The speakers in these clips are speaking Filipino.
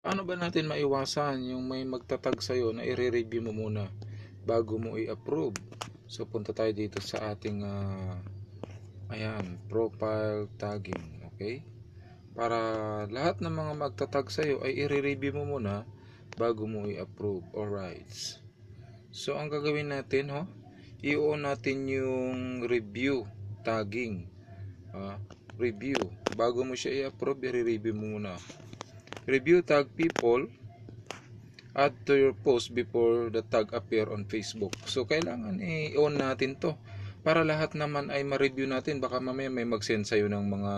Paano ba natin maiwasan yung may magtatag sa'yo na i-review mo muna bago mo i-approve? So, punta tayo dito sa ating ayan, profile tagging. Okay? Para lahat ng mga magtatag sa'yo ay i-review mo muna bago mo i-approve. Alright. So, ang gagawin natin, i-on natin yung review tagging. Review. Bago mo siya i-approve, i-review mo muna. Review tag people, add to your post before the tag appear on Facebook. So, kailangan i-on natin to para lahat naman ay ma-review natin. Baka mamaya may mag-send sa'yo ng mga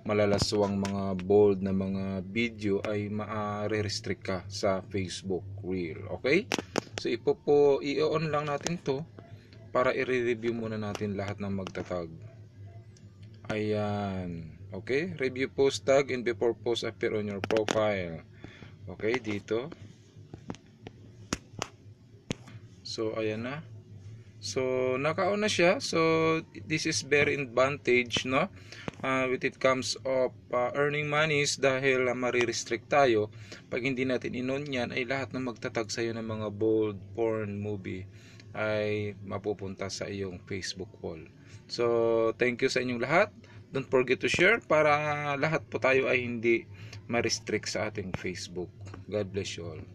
malalaswang, mga bold na mga video ay ma-restrict ka sa Facebook Reel. Okay? So, i-on lang natin to para i-review muna natin lahat ng magtatag. Ayan. Okay? Review post tag and before post appear on your profile. Okay, dito. So, ayan na. So, naka-on na siya. So, this is very advantage, no? With it comes of earning monies dahil marirestrict tayo. Pag hindi natin in-on yan, ay lahat na magtatag sa'yo ng mga bold porn movie ay mapupunta sa iyong Facebook wall. So, thank you sa inyong lahat. Don't forget to share para lahat po tayo ay hindi ma-restrict sa ating Facebook. God bless you all.